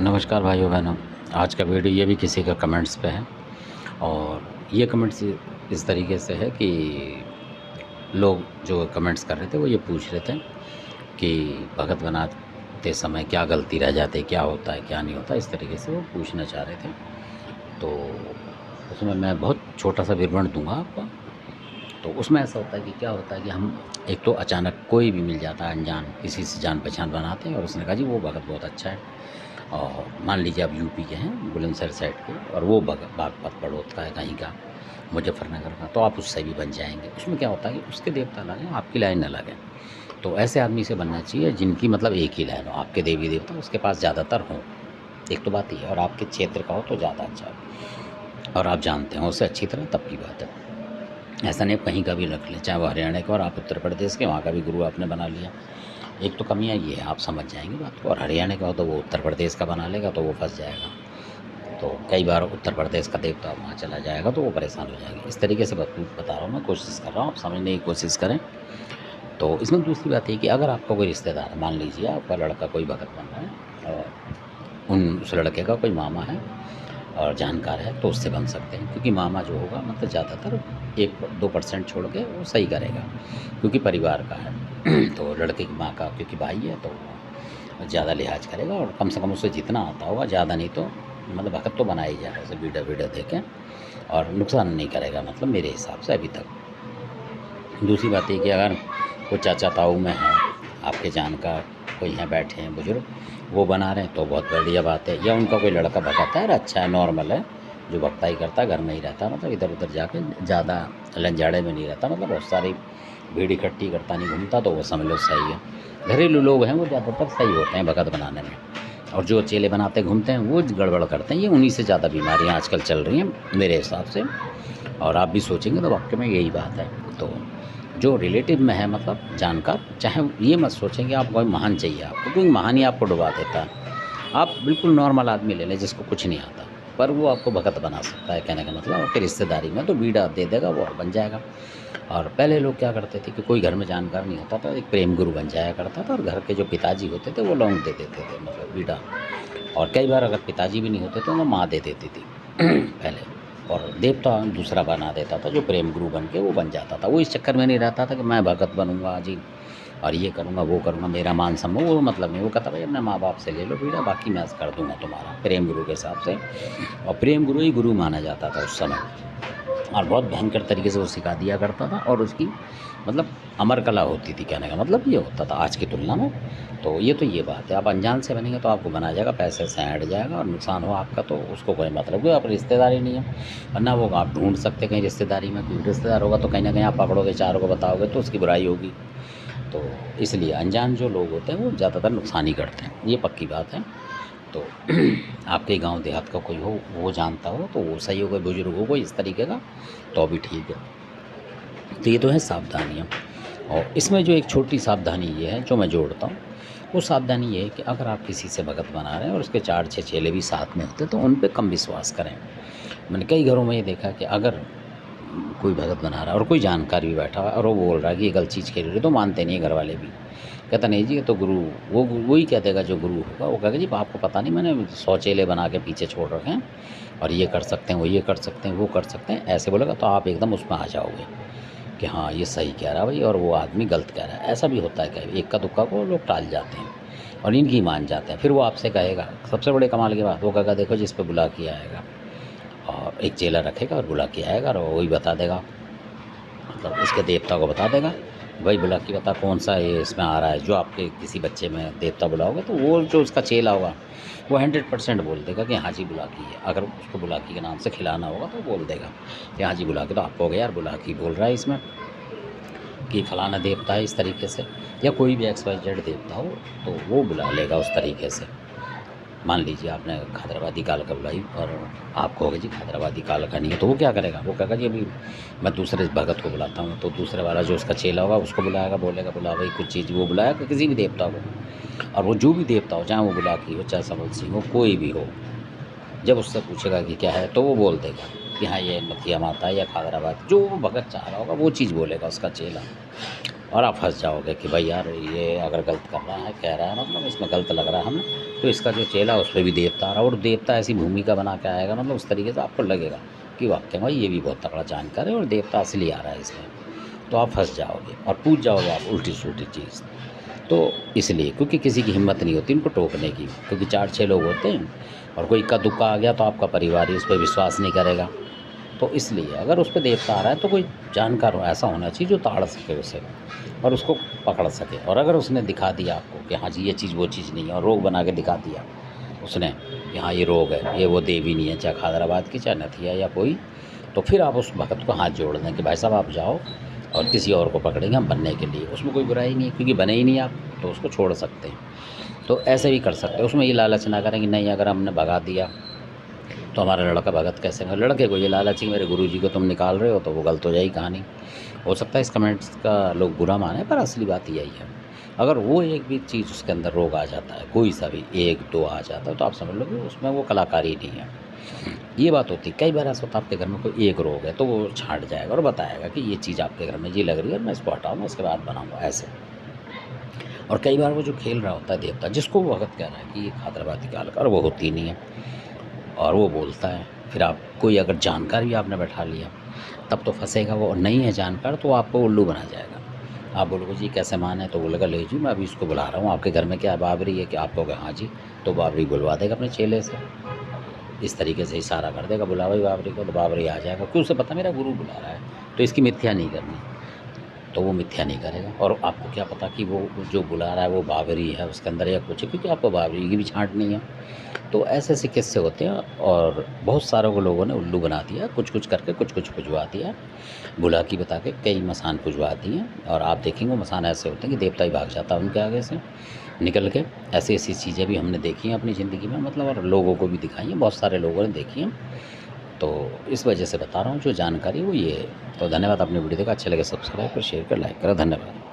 नमस्कार भाइयों बहनों। आज का वीडियो ये भी किसी का कमेंट्स पे है और ये कमेंट्स इस तरीके से है कि लोग जो कमेंट्स कर रहे थे वो ये पूछ रहे थे कि भगत बनाते समय क्या गलती रह जाती है, क्या होता है, क्या नहीं होता, इस तरीके से वो पूछना चाह रहे थे। तो उसमें मैं बहुत छोटा सा विवरण दूंगा आपको। तो उसमें ऐसा होता है कि क्या होता है कि हम एक तो अचानक कोई भी मिल जाता है अनजान, किसी से जान पहचान बनाते हैं और उसने कहा जी वो भगत बहुत अच्छा है। और मान लीजिए आप यूपी के हैं, बुलंदशहर साइड के, और वो बागपत बड़ौद का है कहीं का, मुजफ्फरनगर का, तो आप उससे भी बन जाएंगे। उसमें क्या होता है कि उसके देवता लगें, आपकी लाइन न लगे। तो ऐसे आदमी से बनना चाहिए जिनकी मतलब एक ही लाइन हो, आपके देवी देवता उसके पास ज़्यादातर हों। एक तो बात ये है, और आपके क्षेत्र का हो तो ज़्यादा अच्छा है और आप जानते हो उससे अच्छी तरह, तब की बात है। ऐसा नहीं कहीं का भी रख लें, चाहे वो हरियाणा का और आप उत्तर प्रदेश के, वहाँ का भी गुरु आपने बना लिया। एक तो कमियाँ ये है, आप समझ जाएंगे बात को। और हरियाणा का हो तो वो उत्तर प्रदेश का बना लेगा तो वो फंस जाएगा। तो कई बार उत्तर प्रदेश का देवता वहाँ चला जाएगा तो वो परेशान हो जाएगा। इस तरीके से बता रहा हूँ, मैं कोशिश कर रहा हूँ, आप समझने की कोशिश करें। तो इसमें दूसरी बात ये कि अगर आपका कोई रिश्तेदार है, मान लीजिए आपका लड़का कोई भगत बन रहा है और उस लड़के का कोई मामा है और जानकार है, तो उससे बन सकते हैं। क्योंकि मामा जो होगा मतलब ज़्यादातर 1-2% छोड़ के वो सही करेगा, क्योंकि परिवार का है। तो लड़के की माँ का क्योंकि भाई है तो ज़्यादा लिहाज करेगा और कम से कम उससे जितना आता होगा, ज़्यादा नहीं तो मतलब भगत तो बना ही जाएगा उसे वीडियो दे के, और नुकसान नहीं करेगा मतलब मेरे हिसाब से अभी तक। दूसरी बात ये कि अगर कोई चाचा ताऊ में है, आपके जानकार कोई हैं बैठे हैं बुजुर्ग, वो बना रहे हैं तो बहुत बढ़िया बात है। या उनका कोई लड़का भगत है, अच्छा है, नॉर्मल है, जो भक्ता ही करता है, घर में ही रहता है, मतलब इधर उधर जाके ज़्यादा लंजाड़े में नहीं रहता, मतलब बहुत सारी भीड़ इकट्ठी करता नहीं घूमता, तो वो समझ लो सही है। घरेलू लोग हैं वो ज़्यादातर सही होते हैं भगत बनाने में, और जो अकेले बनाते घूमते हैं वो गड़बड़ करते हैं। ये उन्हीं से ज़्यादा बीमारियाँ आजकल चल रही हैं मेरे हिसाब से, और आप भी सोचेंगे तो वाकई में यही बात है। तो जो रिलेटिव में है मतलब जानकार, चाहे ये मत सोचें कि आप कोई महान चाहिए आपको, क्योंकि महान ही आपको डुबा देता है। आप बिल्कुल नॉर्मल आदमी ले लें जिसको कुछ नहीं आता, पर वो आपको भगत बना सकता है। कहने का मतलब आपकी रिश्तेदारी में तो बीड़ा दे देगा, वो बन जाएगा। और पहले लोग क्या करते थे कि कोई घर में जानकार नहीं होता था, एक प्रेम गुरु बन जाया करता था, और घर के जो पिताजी होते थे वो लौंग दे देते थे, मतलब बीड़ा। और कई बार अगर पिताजी भी नहीं होते तो वो माँ दे देती थी पहले। और देवता दूसरा बना देता था जो प्रेम गुरु बन के वो बन जाता था। वो इस चक्कर में नहीं रहता था कि मैं भगत बनूंगा जी और ये करूँगा वो करूँगा, मेरा मान सम्मान, वो मतलब नहीं। वो कहता भाई अपने माँ बाप से ले लो बीड़ा, बाकी मैं कर दूंगा तुम्हारा, प्रेम गुरु के हिसाब से। और प्रेम गुरु ही गुरु माना जाता था उस समय, और बहुत भयंकर तरीके से वो सिखा दिया करता था, और उसकी मतलब अमर कला होती थी। कहने का मतलब ये होता था आज की तुलना में। तो ये बात है, आप अनजान से बनेंगे तो आपको बना जाएगा, पैसे से हट जाएगा और नुकसान हो आपका तो उसको कोई मतलब, क्योंकि आप रिश्तेदारी नहीं है। वरना वो आप ढूंढ सकते कहीं रिश्तेदारी में, कोई रिश्तेदार होगा तो कहीं ना कहीं आप पकड़ोगे, चारों को बताओगे तो उसकी बुराई होगी। तो इसलिए अनजान जो लोग होते हैं वो ज़्यादातर नुकसान ही करते हैं, ये पक्की बात है। तो आपके गांव देहात का कोई हो, वो जानता हो तो वो सही हो, कोई बुजुर्ग हो कोई इस तरीके का, तो भी ठीक है। तो ये तो है सावधानियाँ। और इसमें जो एक छोटी सावधानी ये है जो मैं जोड़ता हूँ, वो सावधानी ये है कि अगर आप किसी से भगत बना रहे हैं और उसके 4-6 चेले भी साथ में होते तो उन पे कम विश्वास करें। मैंने कई घरों में ये देखा कि अगर कोई भगत बना रहा है और कोई जानकार भी बैठा हुआ है और वो बोल रहा है कि ये गलत चीज़ खेल रही है, तो मानते नहीं है घर वाले भी। कहता नहीं जी ये तो गुरु, वो वही कह देगा जो गुरु होगा, वो कहेगा जी आपको पता नहीं, मैंने 100 चेले बना के पीछे छोड़ रखे हैं और ये कर सकते हैं, वो ये कर सकते हैं, वो कर सकते हैं, ऐसे बोलेगा तो आप एकदम उसमें आ जाओगे कि हाँ ये सही कह रहा है भाई और वो आदमी गलत कह रहा है। ऐसा भी होता है कि एक का दुक्का को लोग टाल जाते हैं और इनकी मान जाते हैं। फिर वो आपसे कहेगा, सबसे बड़े कमाल की बात, वो कहेगा देखो जिस पे बुला के आएगा, और एक चेला रखेगा और बुला के आएगा और वही बता देगा, मतलब उसके देवता को बता देगा, भाई बुला के बता कौन सा ये इसमें आ रहा है। जो आपके किसी बच्चे में देवता बुलाओगे तो वो जो उसका चेला होगा वो 100% बोल देगा कि हाँ जी बुलाकी है। अगर उसको बुलाकी के नाम से खिलाना होगा तो बोल देगा कि हाँ जी बुलाकी, तो आपको हो गया यार बुलाकी बोल रहा है इसमें कि फलाना देवता है इस तरीके से, या कोई भी XYZ देवता हो तो वो बुला लेगा उस तरीके से। मान लीजिए आपने हैदराबादी कालका बुलाई और आप कहोगे जी हैदराबादी कालका नहीं है, तो वो क्या करेगा, वो कहेगा जी अभी मैं दूसरे भगत को बुलाता हूँ, तो दूसरे वाला जो उसका चेला होगा उसको बुलाएगा, बोलेगा बुला भाई कुछ चीज़, वो बुलाएगा किसी भी देवता को। और वो जो भी देवता हो, चाहे वो बुलाकी हो, चाहे सबल सिंह हो, कोई भी हो, जब उससे पूछेगा कि क्या है तो वो बोल देगा कि हाँ ये मथिया माता या हैदराबाद, जो वो भगत चाह रहा होगा वो चीज़ बोलेगा उसका चेला। और आप फंस जाओगे कि भाई यार ये अगर गलत कर रहा है, कह रहा है, मतलब इसमें गलत लग रहा है हमें, तो इसका जो चेला उस पर भी देवता आ रहा है, और देवता ऐसी भूमिका बना के आएगा, मतलब उस तरीके से आपको लगेगा कि वाकई भाई ये भी बहुत तगड़ा जानकार है और देवता असली आ रहा है इसमें। तो आप फंस जाओगे और पूछ जाओगे आप उल्टी सुल्टी चीज़। तो इसलिए क्योंकि किसी की हिम्मत नहीं होती इनको टोकने की, क्योंकि 4-6 लोग होते हैं और कोई इक्का दुक्का आ गया तो आपका परिवार ही उस पर विश्वास नहीं करेगा। तो इसलिए अगर उस पे देवता आ रहा है तो कोई जानकार हो ऐसा होना चाहिए जो ताड़ सके उसे और उसको पकड़ सके। और अगर उसने दिखा दिया आपको कि हाँ जी ये चीज़ वो चीज़ नहीं है, और रोग बना के दिखा दिया उसने कि हाँ ये रोग है, ये वो देवी नहीं है, चाहे खादराबाद की चाहे नथिया या कोई, तो फिर आप उस भगत को हाथ जोड़ दें कि भाई साहब आप जाओ और किसी और को पकड़ेंगे हम बनने के लिए। उसमें कोई बुराई नहीं है क्योंकि बने ही नहीं आप, तो उसको छोड़ सकते हैं। तो ऐसे भी कर सकते हैं, उसमें ये लालच ना करें कि नहीं अगर हमने भगा दिया तो हमारा लड़का भगत कैसे होगा। लड़के को ये लालच कि मेरे गुरुजी को तुम निकाल रहे हो, तो वो गलत हो जाएगी कहानी। हो सकता है इस कमेंट्स का लोग बुरा माने, पर असली बात यही है। अगर वो एक भी चीज़ उसके अंदर रोग आ जाता है, कोई सा भी 1-2 आ जाता है, तो आप समझ लो कि उसमें वो कलाकारी नहीं है। ये बात होती है, कई बार ऐसा होता है आपके घर में कोई एक रोग है तो वो छाँट जाएगा और बताएगा कि ये चीज़ आपके घर में ये लग रही है और मैं इसको हटाऊँगा उसके बाद बनाऊँगा ऐसे। और कई बार वो जो खेल रहा होता है देवता, जिसको वो भगत कह रहा है कि ये खादराबादी काल का, और वो होती नहीं है और वो बोलता है, फिर आप कोई अगर जानकार भी आपने बैठा लिया तब तो फंसेगा वो, और नहीं है जानकार तो आपको उल्लू बना जाएगा। आप बोलोगे जी कैसे मान है, तो बोलेगा ले जी मैं अभी इसको बुला रहा हूँ, आपके घर में क्या बाबरी है, कि आप कहोगे हाँ जी, तो बाबरी बुलवा देगा अपने चेले से, इस तरीके से इशारा कर देगा बुला भाई बाबरी को, तो बाबरी आ जाएगा क्योंकि उसे पता मेरा गुरु बुला रहा है, तो इसकी मिथ्या नहीं करनी, तो वो मिथ्या नहीं करेगा। और आपको क्या पता कि वो जो बुला रहा है वो बाबरी है उसके अंदर या कुछ है, क्योंकि आपको बाबरी की भी छांट नहीं है। तो ऐसे ऐसे किस्से होते हैं और बहुत सारों को लोगों ने उल्लू बना दिया, कुछ कुछ करके कुछ कुछ पुजवा दिया, बुला की बता के कई मसान पुजवा दिए। और आप देखेंगे वो मसान ऐसे होते हैं कि देवता ही भाग जाता है उनके आगे से निकल के। ऐसी ऐसी चीज़ें भी हमने देखी हैं अपनी ज़िंदगी में, मतलब, और लोगों को भी दिखाई हैं, बहुत सारे लोगों ने देखी हैं। तो इस वजह से बता रहा हूँ जो जानकारी वो ये है। तो धन्यवाद, अपनी वीडियो देखा, अच्छे लगे सब्सक्राइब कर, शेयर कर, लाइक करें। धन्यवाद।